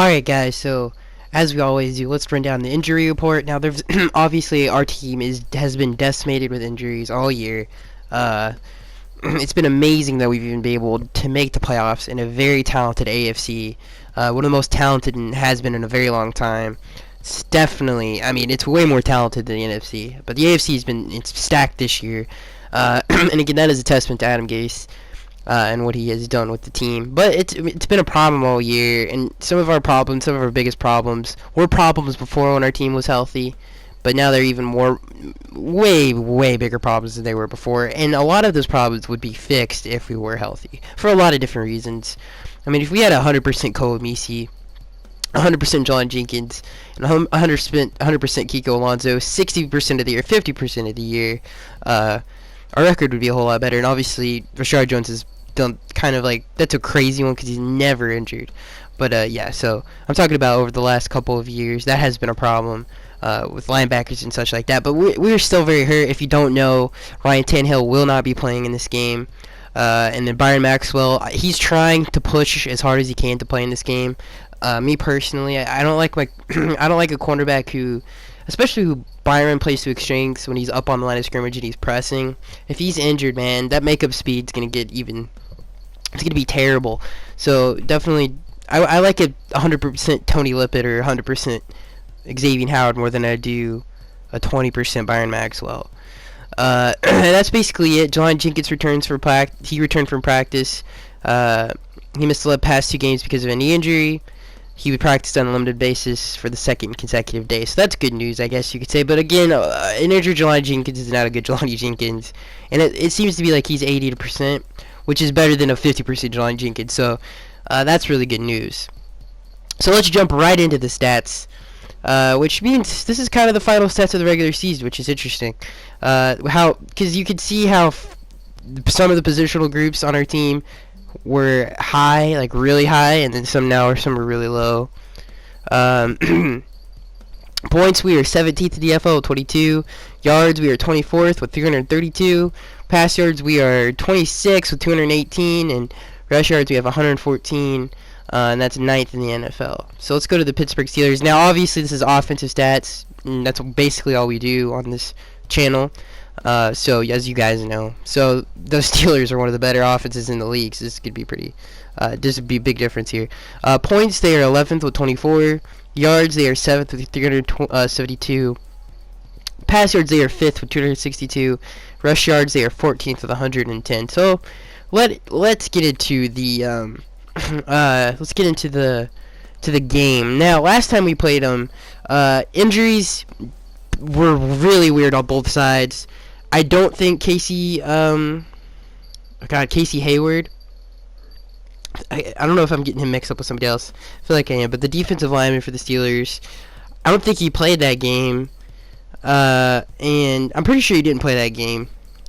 Alright guys, so as we always do, let's run down the injury report. Now there's obviously our team has been decimated with injuries all year. It's been amazing that we've even been able to make the playoffs in a very talented AFC. One of the most talented and has been in a very long time. It's definitely, I mean, it's way more talented than the NFC, but the AFC it's stacked this year. And again, that is a testament to Adam Gase. And what he has done with the team. But it's been a problem all year, and some of our biggest problems, were problems before when our team was healthy, but now they're even more, way bigger problems than they were before, and a lot of those problems would be fixed if we were healthy, for a lot of different reasons. I mean, if we had 100% Cole Misi, 100% John Jenkins, and 100% Kiko Alonso, 60% of the year, 50% of the year, our record would be a whole lot better. And obviously, Rashard Jones is done kind of like, that's a crazy one because he's never injured. But yeah, so I'm talking about over the last couple of years, that has been a problem with linebackers and such like that. But we're still very hurt. If you don't know, Ryan Tannehill will not be playing in this game. And then Byron Maxwell, he's trying to push as hard as he can to play in this game. Me personally, I don't like I don't like a cornerback who, especially who Byron plays to extremes when he's up on the line of scrimmage and he's pressing. If he's injured, man, that makeup speed's gonna get even. It's gonna be terrible. So definitely, I like it 100% Tony Lippett or 100% Xavier Howard more than I do a 20% Byron Maxwell. That's basically it. John Jenkins returns for He returned from practice. He missed the past 2 games because of a knee injury. He would practice on a limited basis for the second consecutive day. So that's good news, I guess you could say. But again, an injured Jelani Jenkins is not a good Jelani Jenkins. And it seems to be like he's 80%, which is better than a 50% Jelani Jenkins. So that's really good news. So let's jump right into the stats. Which means this is kind of the final stats of the regular season, which is interesting. Because you can see how some of the positional groups on our team were high, like really high, and then some are really low. Points, we are 17th in the FL, 22. Yards, we are 24th with 332. Pass yards, we are 26th with 218, and rush yards, we have 114. And that's 9th in the NFL. So let's go to the Pittsburgh Steelers. Now, obviously, this is offensive stats, and that's basically all we do on this channel. So, as you guys know, so the Steelers are one of the better offenses in the league. So this could be this would be a big difference here. Points, they are 11th with 24. Yards, they are 7th with 372. Pass yards, they are 5th with 262. Rush yards, they are 14th with 110. So let's get into the the game. Now, last time we played them, injuries were really weird on both sides. I don't think Casey Hayward. I don't know if I'm getting him mixed up with somebody else. I feel like I am, but the defensive lineman for the Steelers, I don't think he played that game. And I'm pretty sure he didn't play that game.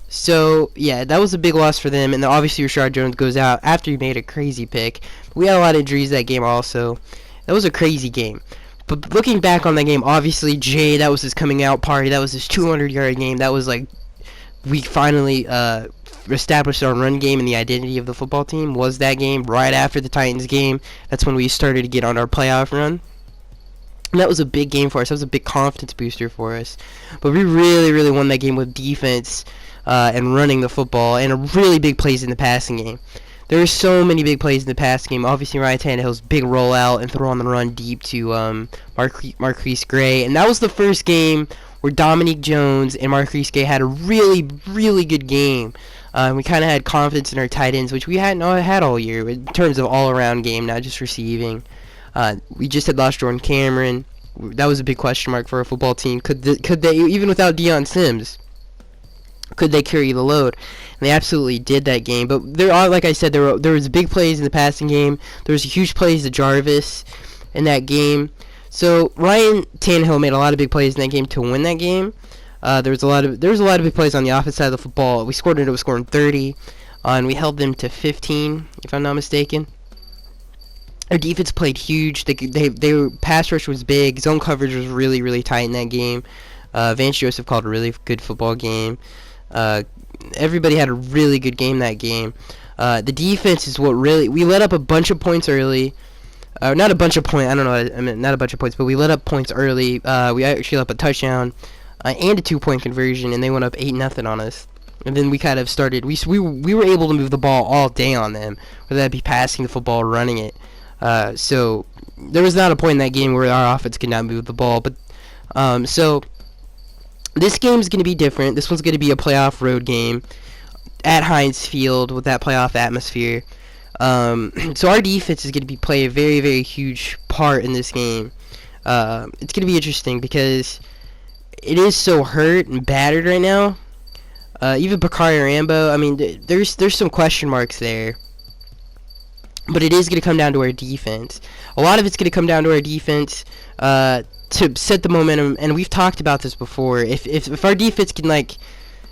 So, yeah, that was a big loss for them, and then obviously Rashard Jones goes out after he made a crazy pick. We had a lot of injuries that game also. That was a crazy game. But looking back on that game, obviously, Jay, that was his coming out party. That was his 200-yard game. That was like, we finally established our run game and the identity of the football team was that game right after the Titans game. That's when we started to get on our playoff run. And that was a big game for us. That was a big confidence booster for us. But we really won that game with defense and running the football, and a really big plays in the passing game. There were so many big plays in the passing game. Obviously, Ryan Tannehill's big rollout and throw on the run deep to Marquise Gray. And that was the first game where Dominique Jones and Marquise Gray had a really good game. We kind of had confidence in our tight ends, which we hadn't had all year in terms of all-around game, not just receiving. We just had lost Jordan Cameron. That was a big question mark for our football team. Could they, even without Deion Sims, could they carry the load? And they absolutely did that game. But like I said, there was big plays in the passing game. There was huge plays to Jarvis in that game. So Ryan Tannehill made a lot of big plays in that game to win that game. There was a lot of big plays on the offense side of the football. We ended up scoring 30, and we held them to 15, if I'm not mistaken. Our defense played huge. They pass rush was big. Zone coverage was really tight in that game. Vance Joseph called a really good football game. Everybody had a really good game that game. The defense is what really... We let up a bunch of points early. Not a bunch of points. I don't know. I mean, not a bunch of points, but we let up points early. We actually let up a touchdown and a 2-point conversion, and they went up 8-0 on us. And then we kind of started. We were able to move the ball all day on them, whether that be passing the football, or running it. So there was not a point in that game where our offense could not move the ball. But so this game is going to be different. This one's going to be a playoff road game at Heinz Field with that playoff atmosphere. So our defense is going to play a very, very huge part in this game. It's going to be interesting because it is so hurt and battered right now. Even Bakari Rambo, I mean, there's some question marks there. But it is going to come down to our defense. A lot of it's going to come down to our defense to set the momentum. And we've talked about this before. If our defense can, like,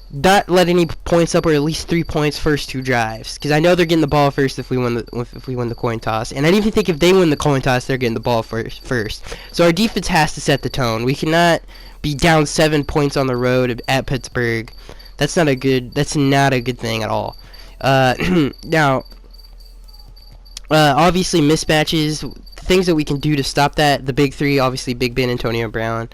not let any points up, or at least 3 points first 2 drives, because I know they're getting the ball first if we win the coin toss, and I even think if they win the coin toss, they're getting the ball first. So our defense has to set the tone. We cannot be down 7 points on the road at Pittsburgh. That's not a good thing at all. Now, obviously mismatches, things that we can do to stop that. The big three, obviously Big Ben, Antonio Brown,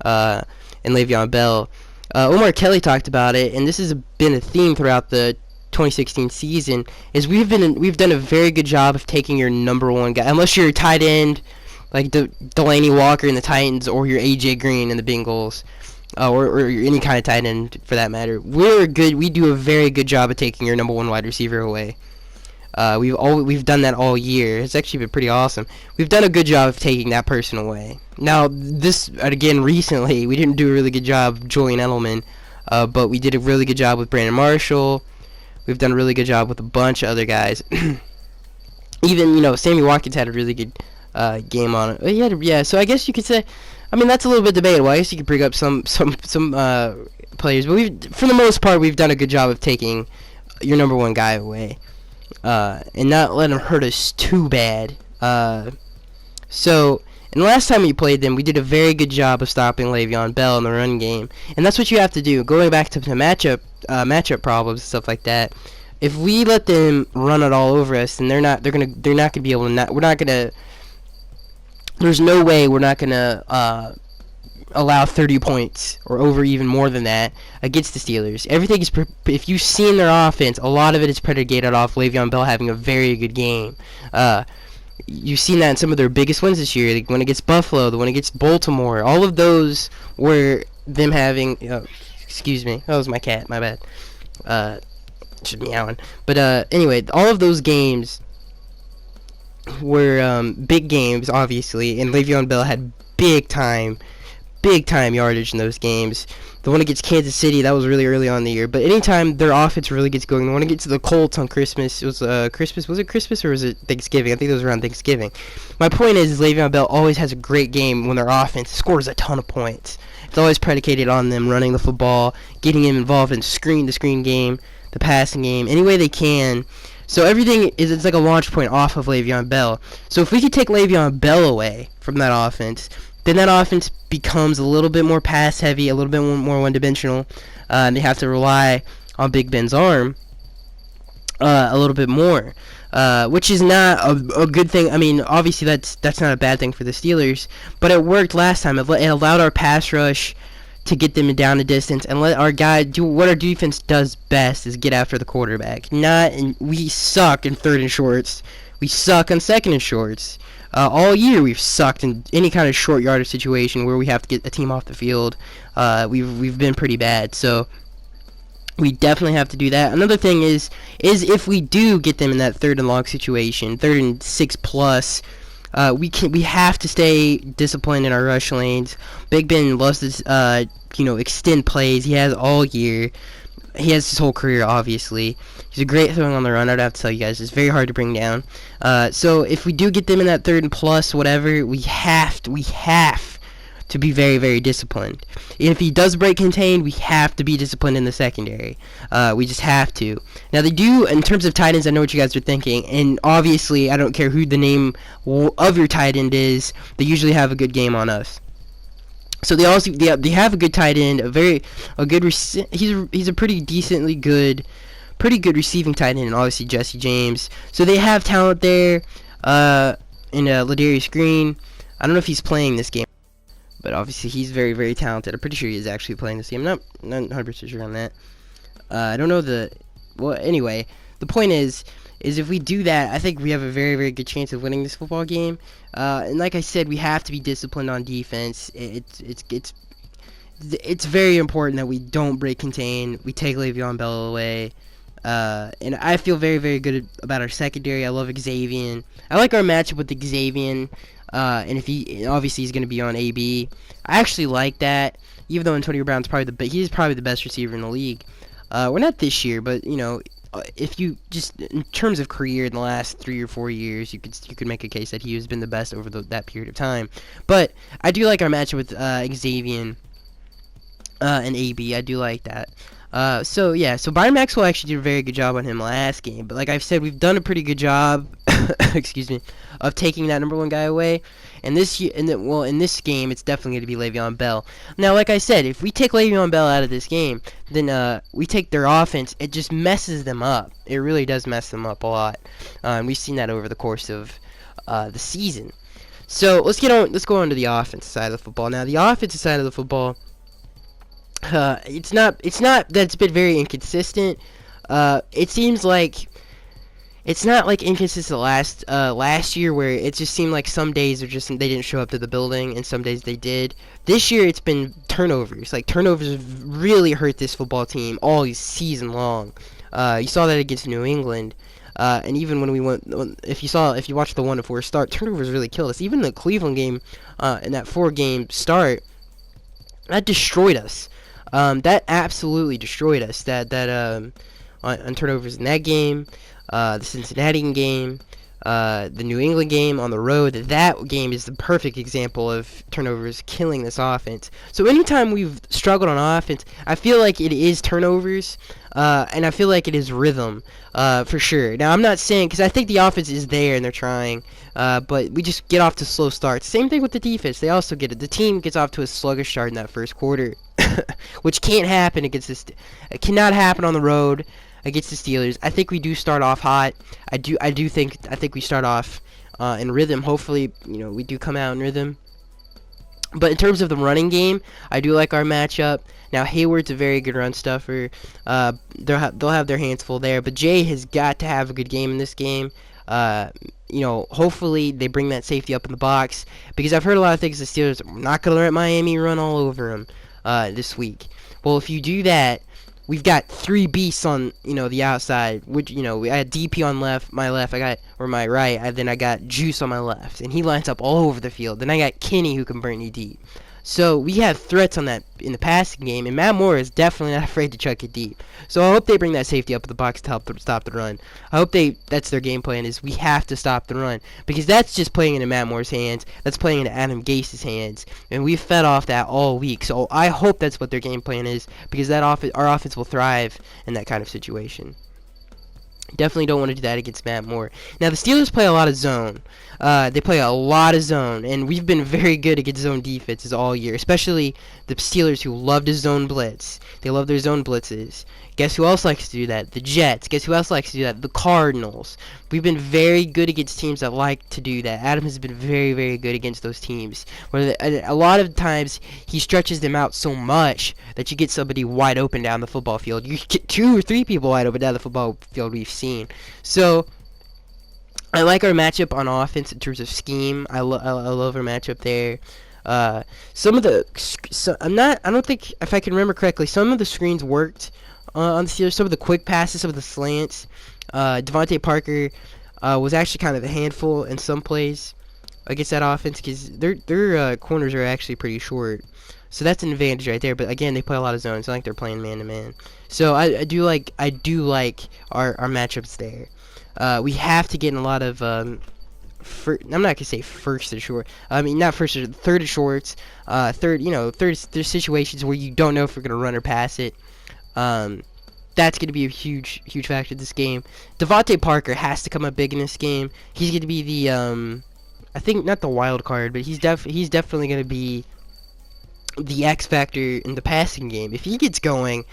and Le'Veon Bell. Omar Kelly talked about it, and this has been a theme throughout the 2016 season, is we've done a very good job of taking your number one guy, unless you're a tight end like Delaney Walker in the Titans, or you're AJ Green in the Bengals, or any kind of tight end for that matter. We do a very good job of taking your number one wide receiver away. We've done that all year. It's actually been pretty awesome. We've done a good job of taking that person away. Now, this, again, recently, we didn't do a really good job of Julian Edelman, but we did a really good job with Brandon Marshall. We've done a really good job with a bunch of other guys. Even, Sammy Watkins had a really good game on it. Yeah, so I guess you could say, I mean, that's a little bit debatable. I guess you could bring up some players, but for the most part, we've done a good job of taking your number one guy away. And not let them hurt us too bad. And the last time we played them, we did a very good job of stopping Le'Veon Bell in the run game, and that's what you have to do. Going back to the matchup problems and stuff like that. If we let them run it all over us, then they're not gonna be able to. There's no way we're not gonna allow 30 points or over, even more than that, against the Steelers. Everything is if you've seen their offense, a lot of it is predicated off Le'Veon Bell having a very good game. You've seen that in some of their biggest wins this year, the one against Buffalo, the one against Baltimore. All of those were them having. Excuse me, that was my cat. My bad. Should be meowing. But anyway, all of those games were big games, obviously, and Le'Veon Bell had big time yardage in those games. The one against Kansas City, that was really early on in the year. But anytime their offense really gets going, the one against the Colts on Christmas, it was Christmas. Was it Christmas or was it Thanksgiving? I think it was around Thanksgiving. My point is Le'Veon Bell always has a great game when their offense scores a ton of points. It's always predicated on them running the football, getting him involved in the screen game, the passing game, any way they can. So everything it's like a launch point off of Le'Veon Bell. So if we could take Le'Veon Bell away from that offense, then that offense becomes a little bit more pass heavy, a little bit more one-dimensional, and they have to rely on Big Ben's arm a little bit more, which is not a good thing. I mean, obviously that's not a bad thing for the Steelers, but it worked last time. It allowed our pass rush to get them down a distance and let our guy do what our defense does best, is get after the quarterback. We suck in third and shorts. We suck on second and shorts. All year we've sucked in any kind of short yardage situation where we have to get a team off the field. We've been pretty bad, so we definitely have to do that. Another thing is if we do get them in that third and long situation, 3rd and 6 plus, we have to stay disciplined in our rush lanes. Big Ben loves to extend plays. He has all year. He has his whole career, obviously. He's a great throwing on the run. I'd have to tell you guys, it's very hard to bring down. So if we do get them in that 3rd and plus, whatever, we have to be very, very disciplined. And if he does break contained, we have to be disciplined in the secondary. We just have to. Now they do, in terms of tight ends, I know what you guys are thinking, and obviously I don't care who the name of your tight end is, they usually have a good game on us. So they have a good tight end, he's a pretty good receiving tight end, and obviously Jesse James. So they have talent there, And Ladarius Green, I don't know if he's playing this game, but obviously he's very, very talented. I'm pretty sure he is actually playing this game. Not 100% sure on that. I don't know well, anyway, the point is if we do that, I think we have a very, very good chance of winning this football game. And like I said, we have to be disciplined on defense. It's very important that we don't break contain. We take Le'Veon Bell away. And I feel very, very good about our secondary. I love Xavier. I like our matchup with Xavier. And obviously he's going to be on AB. I actually like that. Even though Antonio Brown's he's probably the best receiver in the league. We're not this year, but if you just in terms of career in the last 3 or 4 years, you could make a case that he has been the best over that period of time. But I do like our matchup with Xavier and AB. I do like that. So Byron Maxwell actually did a very good job on him last game. But like I've said, we've done a pretty good job, excuse me, of taking that number 1 guy away. And in this game, it's definitely going to be Le'Veon Bell. Now, like I said, if we take Le'Veon Bell out of this game, then we take their offense. It just messes them up. It really does mess them up a lot. And we've seen that over the course of the season. So let's go on to the offensive side of the football. Now, the offensive side of the football, it's not that it's been very inconsistent. It seems like it's not like inconsistent last year, where it just seemed like some days they didn't show up to the building and some days they did. This year it's been turnovers. Like, turnovers really hurt this football team all season long. You saw that against New England. And even when we if you watched the 1-4 start, turnovers really killed us. Even the Cleveland game, in that 4-game start, that destroyed us. That absolutely destroyed us. On turnovers in that game, the Cincinnati game, the New England game on the road. That game is the perfect example of turnovers killing this offense. So anytime we've struggled on offense, I feel like it is turnovers, and I feel like it is rhythm, for sure. Now, I'm not saying, because I think the offense is there and they're trying, but we just get off to slow starts. Same thing with the defense. They also get it. The team gets off to a sluggish start in that first quarter, which can't happen against this. It cannot happen on the road against the Steelers. I think we do start off hot. I think we start off in rhythm. Hopefully, we do come out in rhythm. But in terms of the running game, I do like our matchup. Now, Hayward's a very good run stuffer. They'll have their hands full there. But Jay has got to have a good game in this game. Hopefully they bring that safety up in the box, because I've heard a lot of things. The Steelers are not going to let Miami run all over them this week. Well, if you do that, we've got 3 beasts on the outside. Which I had DP on my left. My right. Then I got Juice on my left, and he lines up all over the field. Then I got Kenny, who can burn you deep. So we have threats on that in the passing game, and Matt Moore is definitely not afraid to chuck it deep. So I hope they bring that safety up in the box to help stop the run. I hope that's their game plan, is we have to stop the run, because that's just playing into Matt Moore's hands. That's playing into Adam Gase's hands, and we've fed off that all week. So I hope that's what their game plan is, because our offense will thrive in that kind of situation. Definitely don't want to do that against Matt Moore. Now, the Steelers play a lot of zone. They play a lot of zone, and we've been very good against zone defenses all year, especially the Steelers, who love to zone blitz. They love their zone blitzes. Guess who else likes to do that? The Jets. Guess who else likes to do that? The Cardinals. We've been very good against teams that like to do that. Adam has been very, very good against those teams. A lot of times, he stretches them out so much that you get somebody wide open down the football field. You get 2 or 3 people wide open down the football field, we've seen. So I like our matchup on offense in terms of scheme. I love our matchup there. I don't think, if I can remember correctly, some of the screens worked on the Steelers. Some of the quick passes, some of the slants. Devontae Parker was actually kind of a handful in some plays against that offense, because their corners are actually pretty short. So that's an advantage right there. But again, they play a lot of zones. It's not like they're playing man to man. So I do like our matchups there. We have to get in a lot of I'm not gonna say first and short. I mean, not first or third and shorts. There's situations where you don't know if we're gonna run or pass it. That's going to be a huge factor in this game. Devontae Parker has to come up big in this game. He's going to be the I think not the wild card, but he's definitely going to be the X factor in the passing game. If he gets going,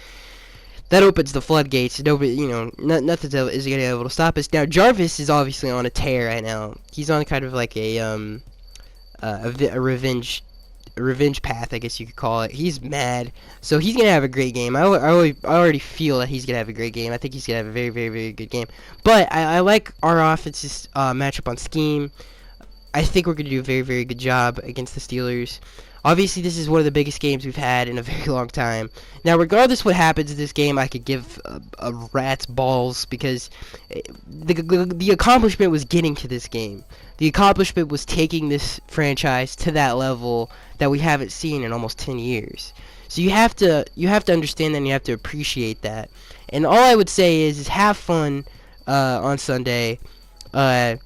that opens the floodgates. Nobody, nothing is gonna be able to stop us. Now Jarvis is obviously on a tear right now. He's on kind of like a revenge path, I guess you could call it. He's mad, so he's gonna have a great game. I already feel that he's gonna have a great game. I think he's gonna have a very, very, very good game. But I like our offense's matchup on scheme. I think we're gonna do a very, very good job against the Steelers. Obviously, this is one of the biggest games we've had in a very long time. Now, regardless what happens in this game, I could give a rat's balls, because the accomplishment was getting to this game. The accomplishment was taking this franchise to that level that we haven't seen in almost 10 years. So you have to understand that, and you have to appreciate that. And all I would say is have fun on Sunday, and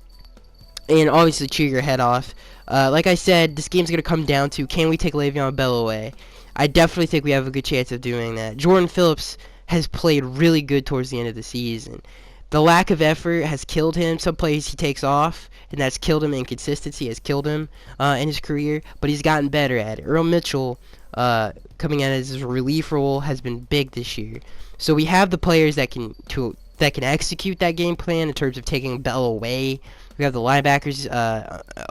obviously cheer your head off. Like I said, this game's going to come down to, can we take Le'Veon Bell away? I definitely think we have a good chance of doing that. Jordan Phillips has played really good towards the end of the season. The lack of effort has killed him. Some plays he takes off, and that's killed him. Inconsistency has killed him in his career, but he's gotten better at it. Earl Mitchell, coming out as his relief role, has been big this year. So we have the players that can execute that game plan in terms of taking Bell away. We have the linebackers.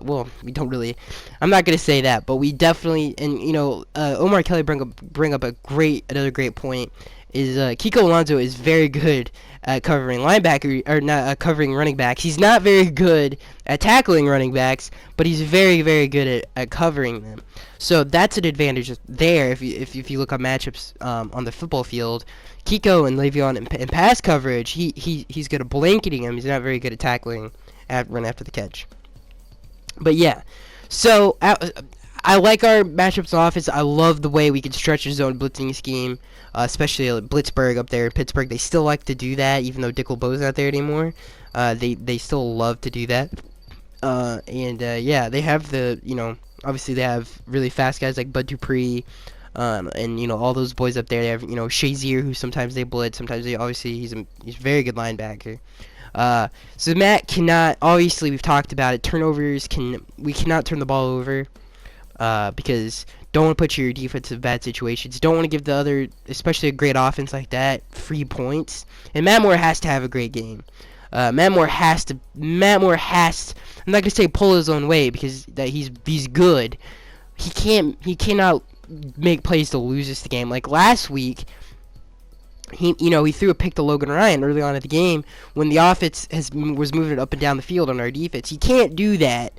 Well, we don't really. I'm not gonna say that, but we definitely. And Omar Kelly bring up another great point. Is Kiko Alonso is very good at covering linebacker, or not covering running backs. He's not very good at tackling running backs, but he's very, very good at covering them. So that's an advantage there. If you look at matchups on the football field, Kiko and Le'Veon in pass coverage, he's good at blanketing him. He's not very good at tackling run after the catch. But yeah, so I like our matchups on offense. I love the way we can stretch a zone blitzing scheme, especially Blitzburgh up there in Pittsburgh. They still like to do that, even though Dick LeBeau's not there anymore. They still love to do that. Yeah, they have obviously they have really fast guys like Bud Dupree, and all those boys up there. They have Shazier, who sometimes they blitz, sometimes he's a very good linebacker. So Matt cannot, obviously we've talked about it, we cannot turn the ball over, because don't want to put your defense in bad situations, don't want to give the other, especially a great offense like that, free points, and Matt Moore has to have a great game. Matt Moore has to, I'm not going to say pull his own weight, because he's good. He cannot make plays to lose us the game. Like last week, he threw a pick to Logan Ryan early on in the game when the offense was moving it up and down the field on our defense. He can't do that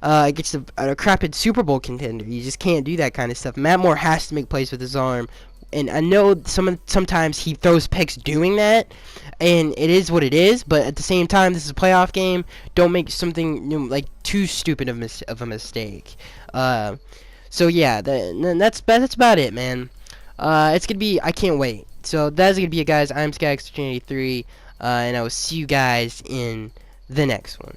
against a crapid Super Bowl contender. You just can't do that kind of stuff. Matt Moore has to make plays with his arm, and I know sometimes he throws picks doing that, and it is what it is. But at the same time, this is a playoff game. Don't make something like too stupid of a mistake. So yeah, that's about it, man. It's gonna be, I can't wait. So that's going to be it, guys. I'm SkyX1383, and I will see you guys in the next one.